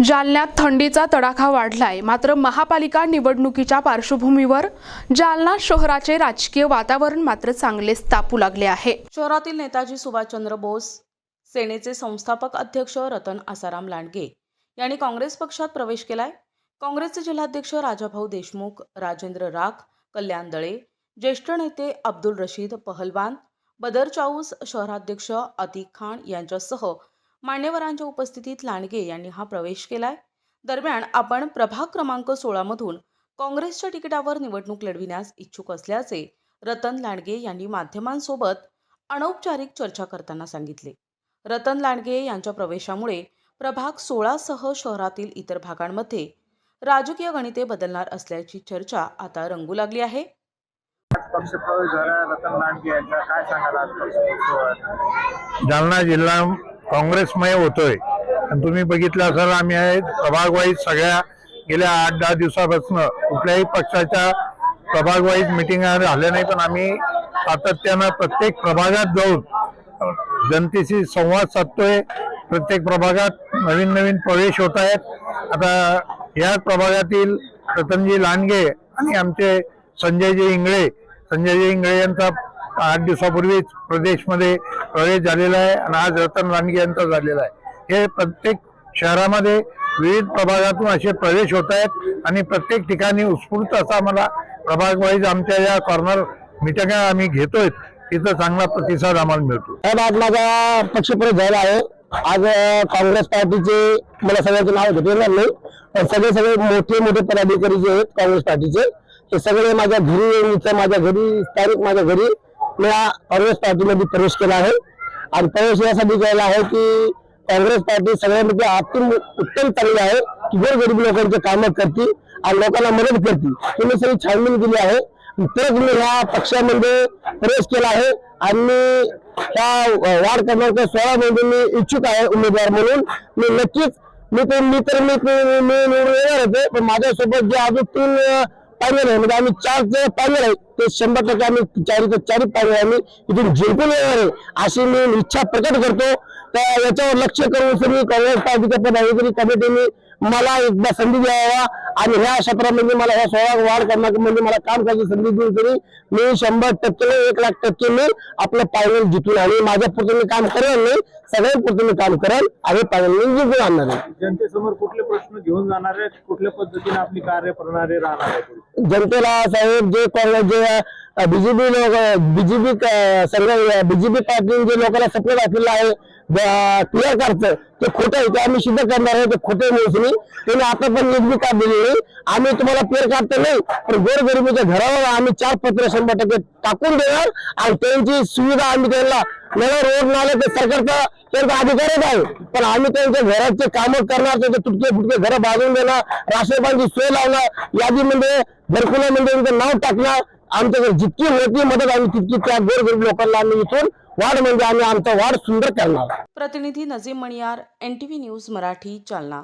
जालन्यात थंडीचा तडाखा वाढलाय। मात्र महापालिका निवडणुकीच्या पार्श्वभूमीवर जालना शहराचे राजकीय वातावरण मात्र चांगलेच तापू लागले आहे। शहरातील नेताजी सुभाषचंद्र बोस सेनेचे संस्थापक अध्यक्ष रतन आसाराम लांडगे यांनी काँग्रेस पक्षात प्रवेश केलाय। काँग्रेसचे जिल्हाध्यक्ष राजाभाऊ देशमुख, राजेंद्र राख, कल्याण दळे, ज्येष्ठ नेते अब्दुल रशीद पहलवान, बदर चाऊस, शहराध्यक्ष अतिक खान यांच्यासह मान्यवरांच्या उपस्थितीत लांडगे यांनी हा प्रवेश केलाय। दरम्यान आपण प्रभाग क्रमांक 16 मधून काँग्रेसच्या तिकिटावर निवडणूक लढविण्यास इच्छुक असल्याचे रतन लांडगे यांनी माध्यमांसोबत अनौपचारिक चर्चा करताना सांगितले। रतन लांडगे यांच्या प्रवेशामुळे प्रभाग 16 सह शहरातील इतर भागांमध्ये राजकीय गणिते बदलणार असल्याची चर्चा आता रंगू लागली आहे। पक्षप्रवेश झाला रतन लांडगे यांचा, काय सांगाल आज पक्षप्रवेश? जालना जिल्हा काँग्रेसमय होतोय। तुम्ही बघितलं असाल, आम्ही प्रभाग वाईज सगळ्या गेल्या 8-10 दिवसापासून कुठल्याही पक्षाच्या प्रभाग वाईज मिटिंग झाल्या नाही, पण आम्ही सातत्यानं प्रत्येक प्रभागात जाऊन जनतेशी संवाद साधतोय। प्रत्येक प्रभागात नवीन नवीन प्रवेश होत आहेत। आता या प्रभागातील रतनजी लांडगे आणि आमचे संजयजी इंगळे यांचा 8 दिवसापूर्वीच प्रदेशमध्ये प्रवेश झालेला आहे आणि आज रतन लांडगे यांचा झालेला आहे। हे प्रत्येक शहरामध्ये विविध प्रभागातून असे प्रवेश होत आहेत आणि प्रत्येक ठिकाणी उत्स्फूर्त असा आम्हाला प्रभाग वाईज आमच्या या कॉर्नर मिटिंग आम्ही घेतोय, तिथं चांगला प्रतिसाद आम्हाला मिळतो। आज माझा पक्षप्रवेश झाला आहे। आज काँग्रेस पार्टीचे मला सगळ्यांचे नाव घेता येणार नाही, पण सगळे मोठे पदाधिकारी जे आहेत काँग्रेस पार्टीचे हे सगळे माझ्या घरी स्थानिक माझ्या घरी मी काँग्रेस पार्टीमध्ये प्रवेश केला आहे। आणि प्रवेश यासाठी केला आहे की काँग्रेस पार्टी सगळ्यांमध्ये उत्तम चांगली आहे की गोरगरीब लोकांचे कामं करते आणि लोकांना मदत करते। तुम्ही सगळी छानबीन केली आहे, तरच मी ह्या पक्षामध्ये प्रवेश केला आहे आणि त्या वार्ड क्रमांक 16 मध्ये मी इच्छुक आहे उमेदवार म्हणून। मी नक्कीच मी निवडून येणार होते, पण माझ्यासोबत जे अजून 3 पॅनल आहे, म्हणजे आम्ही 4 पॅनल आहे, ते 100% आम्ही 4 पॅनल आम्ही इथून जिंकून येणार आहे अशी मी इच्छा प्रकट करतो। तर याच्यावर लक्ष करून सगळी काँग्रेस पार्टीच्या पदाधिकारी कमिटीने मला एकदा संधी द्यावा आणि ह्या क्षेत्रामध्ये मला ह्या 16 वार्ड क्रमांकामध्ये मला काम करायची संधी देऊन तरी मी 100% 1,00,000% मी आपलं पॅनल जिंकून आणि माझ्या पुरतं मी काम करेल नाही, सगळ्यांपुरतं मी काम करेल आणि पॅनल मी जिंकून आणणार आहे। जनतेसमोर कुठले प्रश्न घेऊन जाणार आहेत, कुठल्या पद्धतीने आपली कार्यप्रणाली राहणार आहे? जनतेला साहेब जे बीजेपी पार्टीने जे लोकांना सपोर्ट असलेला आहे क्लिअर कार्डचं, ते खोटं आहे, ते आम्ही सिद्ध करणार आहे। ते खोटे मोसमी त्यांनी आता पण निधी कार्ड दिलेली नाही। आम्ही तुम्हाला क्लिअर कार्ड तर नाही, पण गोरगरिबीच्या घरावर आम्ही 4 पत्र 100% टाकून देणार आणि त्यांची सुविधा आम्ही त्यांना रोड नाले ते सरकारचा त्यांचा अधिकारच आहे, पण आम्ही त्यांच्या घराचे कामं करणार, त्यांचे तुटके फुटके घरं बांधून देणार, राशन पाण्याची सोय लावणार, यादीमध्ये घरकुलामध्ये त्यांचं नाव टाकणार। आमच्याकडे जितकी होती मदत आम्ही तितकी त्या गोरगरीब लोकांना आम्ही इथून वार्ड म्हणजे आम्ही आमचा वार्ड सुंदर करणार। प्रतिनिधी नजीम मणियार, NTV न्यूज मराठी, जालना।